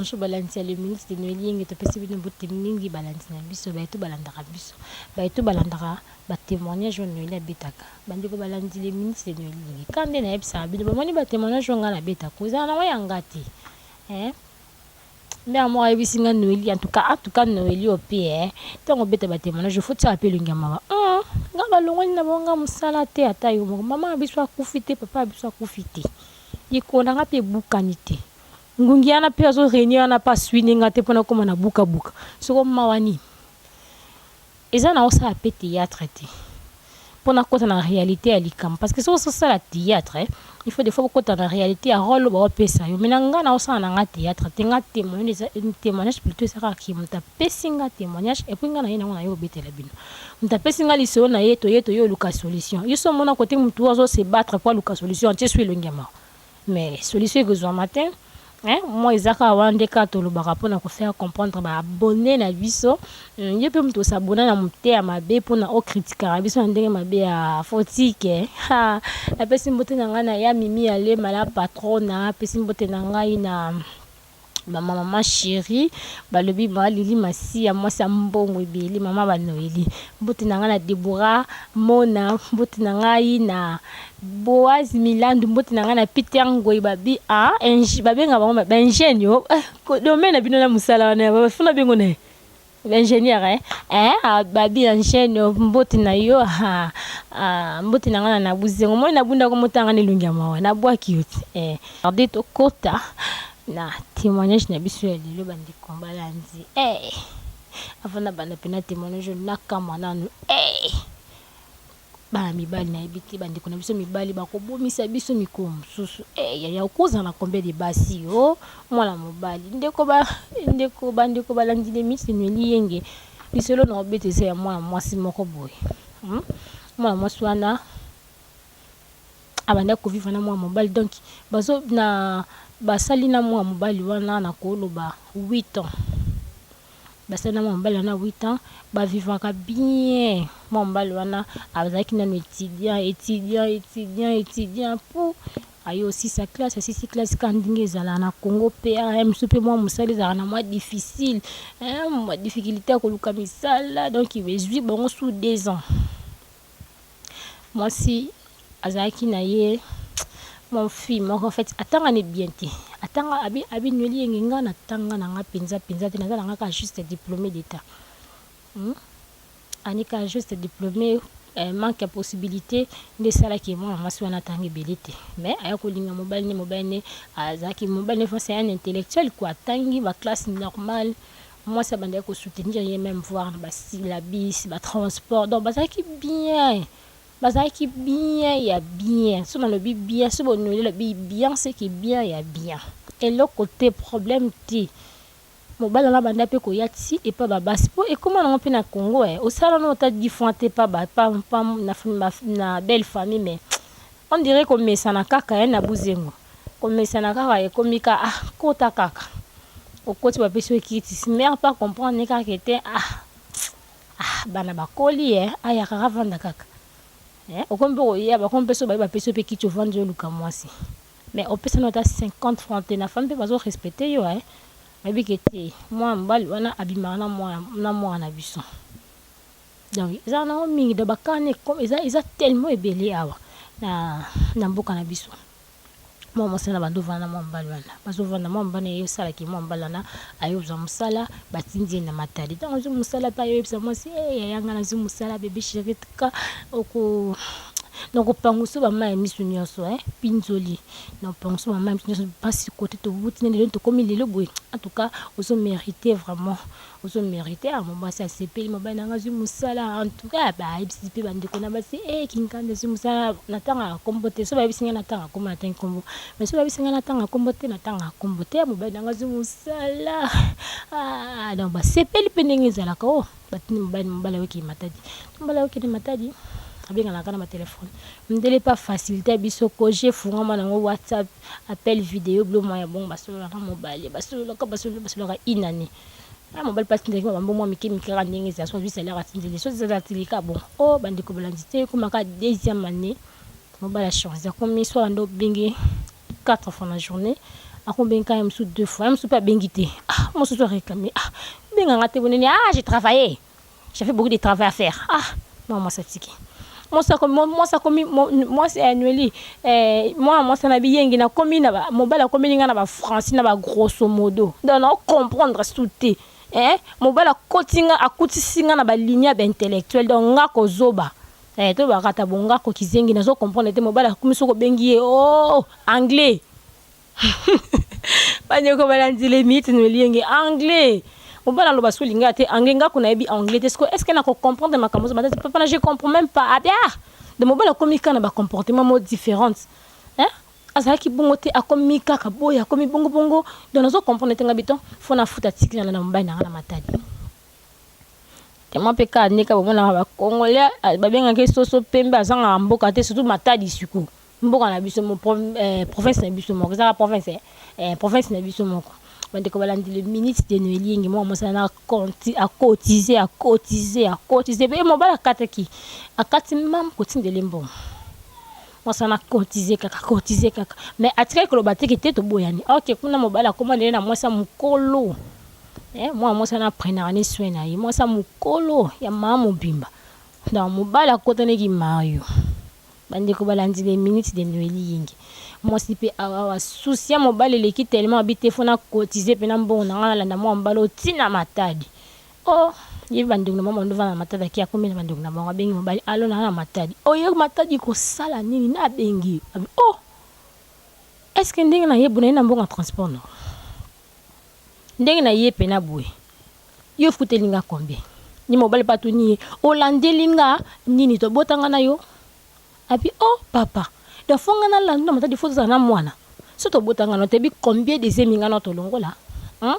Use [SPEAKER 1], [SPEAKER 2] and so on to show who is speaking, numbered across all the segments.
[SPEAKER 1] Je balance le ministre de Noélie, tu peux suivre une mingi balance na biso, ba tout balandaka biso. Ba tout balandaka, ba témoignage on Noélie betaka. Bandi ko balance le ministre de Noélie. Quand na ebsa bi ba moni ba témoignage on ngana betaka. Oza na wa yangati. Mais à moi ebisinga Noélie en tout cas Noélie au pied. Tant on beta ba témoignage, faut ça appeler ngama. Ngaba longoni na bonga musala te ata yo. Maman biso akufite, papa biso akufite. Yiko na pe bukanite. Ngungi ana pe azo réunion ana pas suini ngate pona koma na buka soko mawani eza na osa pe théâtre te pona kota na réalité ya likam parce que so ça la théâtre il faut des fois kota na réalité ya rôle ba pesa yo menanga na osa na nga théâtre te nga témoignage plutôt ça ki mta pesinga témoignage et puis nga na yena na yo betela bino mta pesinga liso na yeto yo luka solution yo so mona côté mtu azo se battre pour luka solution tu suis le ngama mais solution que zo matin moi ezaka wande ka tolobaka pona ko faire comprendre ba abonné na biso ye pe mto s'abonner na mute ya mabe pona o critiquer biso ndenge mabe ya fotike la pesi mbote na nga na ya mimi ale mala patrona pesi mbote na nga ina maman chérie balobi ba lili masi ya moi sa mbongo ebeli mama ba Noélie mbote na nga na Deborah mona mbote na nga ina Boaz Milandu mbote na nga na Peter Ngoyi babi babenga bango ba ingénieur domaine na bino na musala wana ba funa bengo na ingénieur babi ingénieur mbote na yo mbote na nga na buzengo moi na bunda ko motanga ne lungia mawa na bwaki yote regardez to kota na témoignage na biso ya lelo bandi kombalanzi afana bana pena témoignage na kama nanu ba mibali na ebiti bandi kona biso mibali ba ko bomisa biso mikomo susu ya koza na combien de basi yo mwana mobali ndeko balandi de misi nweli yenge biselo na obetese ya mwana mwasi moko boye mwana mwasi wana abanda ko vivre na mwana mobali donc bazo na basali na mwa mobali wana na koloba 8 ans basali na mwa mobali wana 8 ans ba vivaka bien mwa mobali wana azaki na étudiant pour ayo aussi sa classe quand ndinge ezala na Congo PM super mwa musali ezala na mwa difficile mwa difficulté ya koluka misala donc il veut bon sous 2 ans moi si azaki na ye mon fils moi en fait atanga ne bien te atanga abi Noélie ngenga na tanga na nga penza te na nga ka juste diplômé d'état anika juste diplômé manque de possibilité de sala ki moi ma swana tangi belite mais ayako linga mobile azaki mobile ne c'est un intellectuel quoi tangi ba classe normale moi ça bande ko soutenir même voir ba syllabus ba transport donc bazaki bien il y a bien sur le bien sur le bien c'est qui bien il y a bien et l'autre côté problème ti mobile na banda pe ko yati et pas babasi et comment on peut na Congo au salon on t'a dit fonté pas na belle famille mais on dirait comme mais ça na kaka na buzengo comme ça na kaka et comme ka kota kaka au côté ba peso qui ti mère pas comprendre ka que était bana bakoli aya kaka vanda kaka okombe oya bakombe so ba peso pe kitu vendre luka mwasi mais au pesa nota 50 francs na femme pe bazo respecter yo mais te moi mbali wana abima na moi na biso donc ça na mingi de bakane comme ça tellement ebele awa na mboka na biso moi mosala bando vana mo mbali wana bazo vana mo mbane yo sala ki mo mbala na ayo za musala batindi na matali donc zo musala pa yo bisa mo si yanga na zo musala bébé chérie ka oko donc panguso ba mai misu nyonso pinzoli donc panguso ba mai misu nyonso pas côté to butine de to comme lelo boy en tout cas oso mériter vraiment oso mériter à mon basi à CP mo ba nanga zo musala en tout cas ba ibisi pe bande ko na basi kinkande zo musala natanga kombote so ba bisinga natanga kombo natanga kombo mais so ba bisinga natanga kombote natanga kombote mo ba nanga zo musala donc ba CP pe ndenge ezala ko batini mo ba la weki matadi mbala weki ni matadi abenga na kana ma téléphone ndele pas facilité biso ko je funga mana ngo WhatsApp appel vidéo blo moya bon basolo na mobile basolo ka inani mobile pas ndenge ba mbomwa miki mikira ndenge za so bisa la ratindele so za tilika bon bandi ko blandité kuma ka deuxième année mobile a chance comme histoire ndo bingi 4 fois la journée. À combien quand même sous 2 fois, même sous pas bengité. Ah, moi je réclamer. Ah, j'ai travaillé. J'avais beaucoup de travail à faire. Ah, non, moi ça tiki. Moi c'est annuel. Moi ça n'a bien na commis na ba mobile a commis na ba français na ba grosso modo. Donc on comprendre tout mobile a cotinga a cotisinga na ba ligne intellectuelle donc nga ko zoba. To ba kata bonga ko kizengi na zo comprendre te mobile a commis so ko bengi anglais. Pas de comment dire les mythes nous liens anglais. On va dans le basou linga te anglais nga kuna ebi anglais est-ce que na ko comprendre ma kamozo mata papa je comprends même pas ah bien de mobile communiquer na ba comportement différent asa ki bongo te akomika ka boya komi bongo bongo donc nazo comprendre te ngabiton fo na futa tiki na mobile na matadi te mo peka nika bo na ba congolais ba benga ke soso pembe azanga mboka te surtout matadi suku mboka na biso mo province na biso mo za province province na biso moko bande ko balandi le minute de noelingi moi ça na cotiser be mo bala kataki akati mam kotinde lembo moi ça na cotiser kaka mais atire ko batiki te to boyani OK kuna mo bala komande na moi ça mukolo moi ça na prendre ni soin na moi ça mukolo ya mama bimba dans mo bala kotane ki mayo bande ko balandi les minutes de noelingi moi si pe awa souci mon balé qui tellement habité fona cotiser pe na bon na la na mo mbalo tina matadi oh ye bandu na mama ndova na matadi ki akomi na bandu na bango bengi mo bali alo na matadi oh ye matadi ko sala nini na bengi oh est-ce que ndenge na ye buna na mbonga transport no ndenge na ye pe na boué yo futelinga combien ni mo bali patu ni olandelinga nini to botanga na yo abi oh papa da fonga na lando matadi foto na mwana so to botanga no tebi combien de zeminga no to longola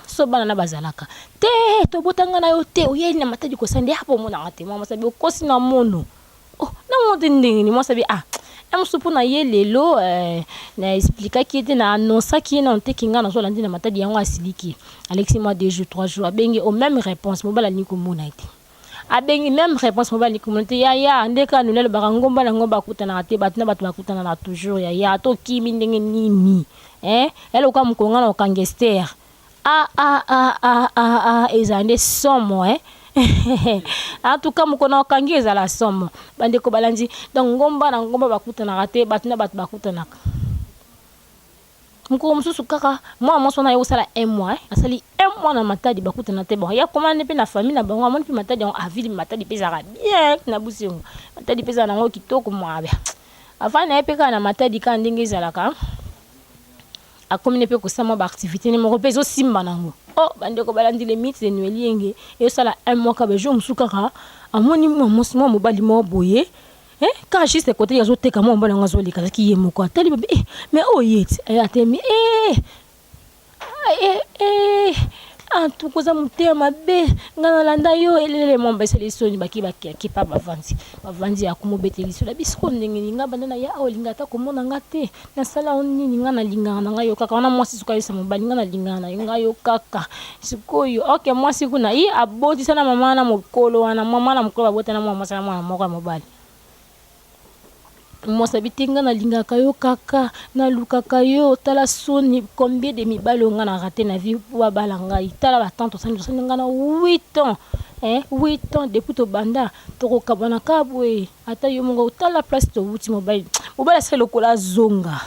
[SPEAKER 1] so bana na bazalaka te to botanga na yo te oye na matadi ko sande hapo mona ngate mama sabi okosi na mono oh na mo ndingi ni mo sabi supu na ye lelo na expliquer qui était na annonça qui na onte kinga na so landi na matadi yango asiliki Alexis moi 2 jours 3 jours abengi au même réponse mo bala ni ko mona ite abengi même réponse mobile ni communauté ya ndeka nulele bakangomba na ngomba kutana te batna batu bakutana na toujours ya to kimi ndenge nini elle ko mkonga na kangester ezande somo en tout cas mukona kangeza la somo bande ko balandi donc ngomba na ngomba bakutana te batna batu bakutana mko mususu kaka moi sona yo sala 1 mois asali 1 mois na matadi bakutana te bon ya commande pe na famille na bango amoni pe matadi en avili matadi pesa bien na busingo matadi pesa na ngo kitoko mwabe afana epeka na matadi ka ndenge zalaka akomine pe ko sama ba activité ni mo repeso simba nango oh bande ko balandi les mythes de noelienge yo sala 1 mois ka be jo mususu kaka amoni mo bali mo boye quand je suis côté yazo te kama mbala ngazo lika ki yemo ko tali mais oh yet atemi tout koza mutema be ngana landa yo elele momba selection baki pa bavandi ya kumobeteli so la bisko ndenge nga bandana ya olinga ta komona ngate na sala nini ngana lingana na ngayo kaka wana mwasi suka yesa mobali ngana lingana ngayo kaka sikoyo OK mwasi kuna aboti sana mama na mokolo wana mama na mokolo abota na mama sana mwana moko mobali moi sabitinga na linga kayo kaka na lukaka yo tala soni combien de mibalo nga na raté na vie wa balanga itala ba tante sani nga na 8 ans 8 ans depuis to banda to ko kabana kabwe ata yo mongo tala place to wuti mobile sa lokola zonga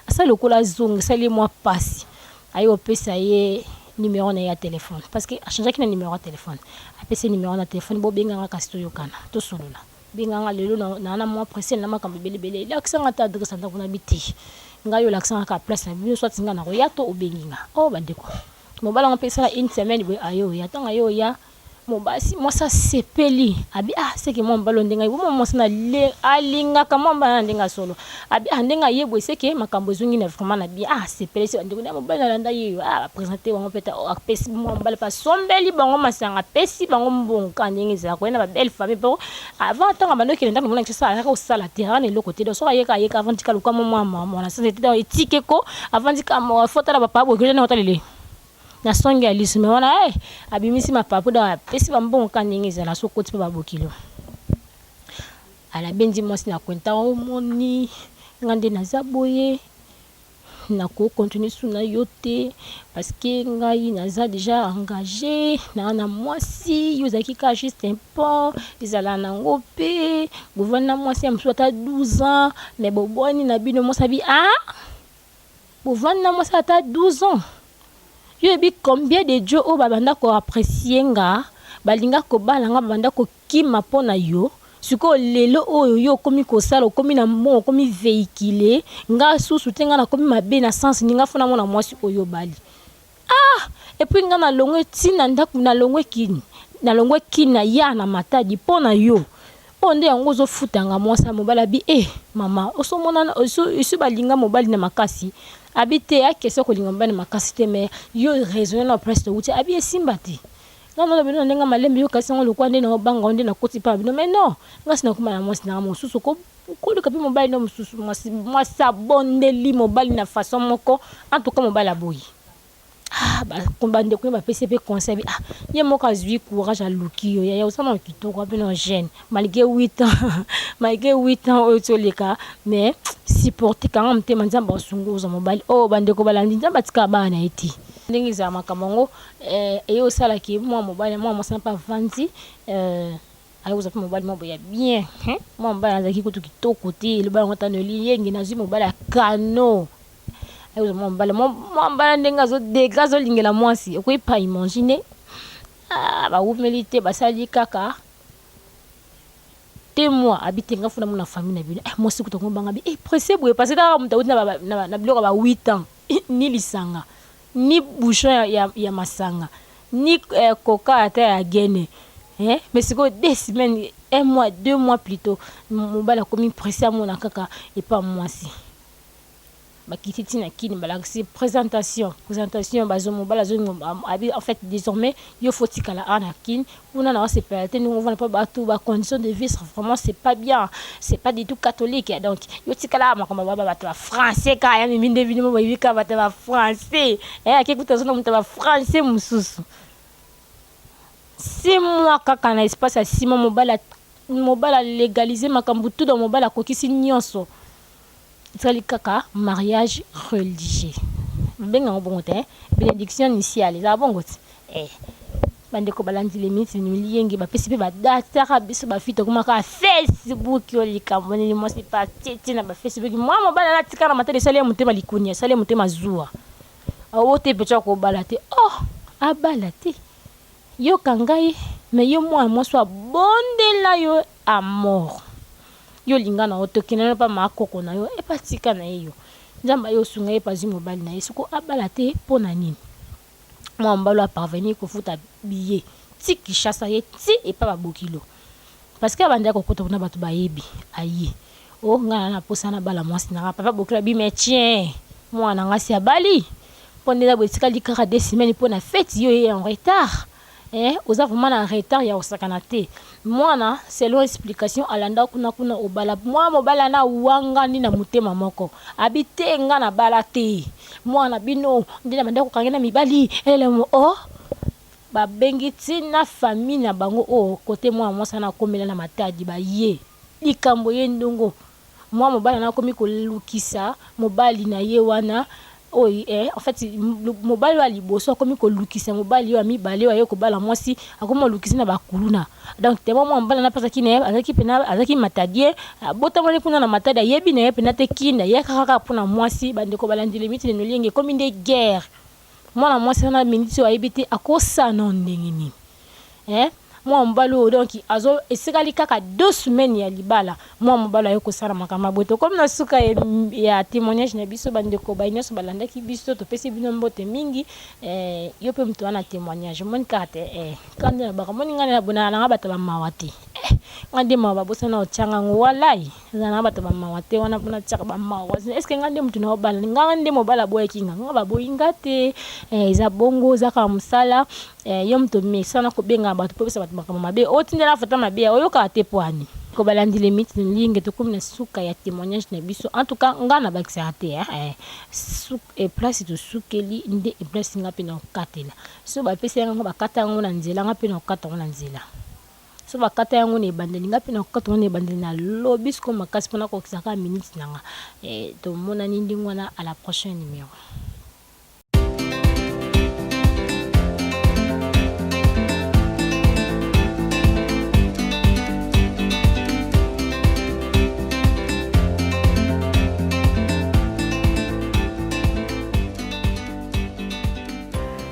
[SPEAKER 1] asa lokola zonga sali moi passe ayo pesa ye numéro na ya téléphone parce que a changer ki na numéro de téléphone apesa numéro na téléphone bo benga nga kasto yo kana to solola binganga lelo na mo pressé na makambe belebele l'accent ata adresse ata kuna biti ngayo l'accent ka place na biso soit ngana ko yato obenginga oh bandeko mo bala ngopesa une semaine bo ayo ya tanga yo ya mo basi mo sa sepeli abi c'est que mo mbalo ndenga bo mo sana le alinga kama mbana ndenga solo abi ndenga yebo c'est que makambo zungi na vraiment na bi sepeli c'est ndeko na mo bala landa yo présenter wango peta apesi mo mbala pa sombeli bango masanga pesi bango mbonka ndenge za ko na ba belle famille po avant tanga bando ki ndako mona kisa ka osala terrain le côté de so yeka avant tika luka mo mama na c'était dans éthique ko avant tika mo fotala ba pabo que na hotelele na songa lisme wana abimisi mapapu da pesi bambon kaningi za na sokoti pa babokilo ala benji mwasi na kwenta omoni ngande na zaboye nako continuer suna yote parce que ngai naza déjà engagé na mwasi yo zaki ka juste un peu izala nango pe bovana mwasi amso ata 12 ans mais boboni na bino mosabi bovana mwasi ata 12 ans yo ebi combien de jours o babanda ko apprécier nga balinga ko balanga babanda ko kima pona yo siko lelo oyo yo komi kosala komi na mo komi véhiculer nga susu tenga na komi mabe na sens ninga fona mona mwasi oyo bali et puis nga na longwe tina ndaku na longwe kini na ya na matadi pona yo onde yango zo futanga mwasa mobala bi mama oso mona oso balinga mobali na makasi habité ya question ko linga mobali na makasi te mais yo raisonner na presque wuti abi esimba te non bino ndenga malembe yo kasi ngolo kwa ndena obanga ndena koti pa bino mais non ngasi na kuma na mwasi na mosusu ko kapi mobali na mosusu mwasa bondeli mobali na façon moko en tout cas mobali aboyi kombande ko ba PCP conseil ye moka zui courage à luki yo ya osama kitoko bino jeune malgré 8 ans o toleka mais supporter quand même te manzamba osunguza mobali bande ko balandi nzamba tika bana eti ndenge za makamongo eyo sala ki moi mobali moi mosana pa vanzi ayo za mobali mo ya bien moi mobali azaki kutu kitoko te le bala ngota no liyengi na zui mobali kano ayo mo mbala ndenga zo dégâts zo lingela mwasi ko pas imaginer ba humilité basali kaka te moi habiter funa mona famille na bino moi c'est kuto ngobanga bi pressé boye parce que da mta na biloko ba 8 ans ni lisanga ni bouchon ya masanga ni coca ata ya gene mais c'est que 2 semaines 1 mois 2 mois plus tôt mon bala comme pressé à mon kaka et pas moi si bakititi na kini balaxi présentation bazo mobala zo en fait désormais il faut tikala ana kin on a c'est pas nous on va pas battre ba conditions de vie vraiment c'est pas bien, c'est pas du tout catholique donc yo tikala ma comme baba battre français ka ya mimi devine mo bibi ka battre français akikuta zo na mutaba français mususu 6 mois kaka na espace à 6 mois mobala légaliser makambu tout dans mobala kokisi nyonso c'est kaka mariage religieux benga bongote bénédiction initiale za bongote bande ko balandi les minutes ni liyengi ba pesi ba data biso ba fito kuma ka Facebook yo likamboni mo c'est pas tete na ba Facebook moi mobala la tika na matele sale mutema likunia sale mutema zuwa awote becha ko balate abalate yo kangai mais yo moi so bondela yo à mort yo lingana otokina pa makoko na yo epatika na yo nzamba yo sunga epazi mobali na yesu ko abalate pona nini moi mbalo a parvenir ko futa billet tiki chassa ye ti e pa bokilo parce que abanda ko kota kuna batu bayebi ayi ngana na posana bala mwasi na papa bokila bi mais tiens moi na ngasi abali pondela botika likaka 2 semaines pona fête yo en retard oza vraiment en retard ya osakana te mwana selon explication alanda kuna obala mwa mobala na wanga ni na mutema moko abitenga na bala te mwana bino ndina manda ko kangena mibali elemo babengi tina famille na bango côté mwa mwasa na komela na matadi ba ye likambo ye ndongo mwa mobala na komi ko lukisa mobali na ye wana en fait mobali wa liboso komi ko lukisa mobali wa mibale wa yo ko bala mwasi akoma lukisa na bakuluna donc te mwa mbala na pasa kine azaki pena azaki matadie bota mwana kuna na matada yebi na pena te kinda ya kaka pona mwasi bande ko balandi limite no lienge komi de guerre mwana mwasi na minute wa yebite akosa non ndengini moi mbalo donc azo esikali kaka 2 semaines ya libala moi mbalo yo kosala makama boto comme na suka ya témoignage na biso bande ko bayina so balanda ki biso to pesi bino mbote mingi yo pe mtu ana témoignage mon kate quand na ba moni ngana na bona na bata ba mawati ngande mawa bosa na ochanga ngwalai na bata ba mawate wana bona tsaka ba mawa est ce que ngande mtu na obala ngande mobala boye kinga ngaba boyingate za bongo za ka musala yo mtu mesana ko benga batu popesa batu makama mabe otindela fata mabe oyo ka tepwani ko balandi limite linge to comme na suka ya témoignage na biso en tout cas ngana ba xate et place to sukeli nde e place ngapi na katela so ba pesa ngo ba kata ngo na nzela ngapi na kata ngo na nzela so bakata yango na ebandeli nga pe na kokata yango na ebandeli na lobi siko makasi mpona kokisaka minute nanga tomonani ndenge wana à la prochaine numéro.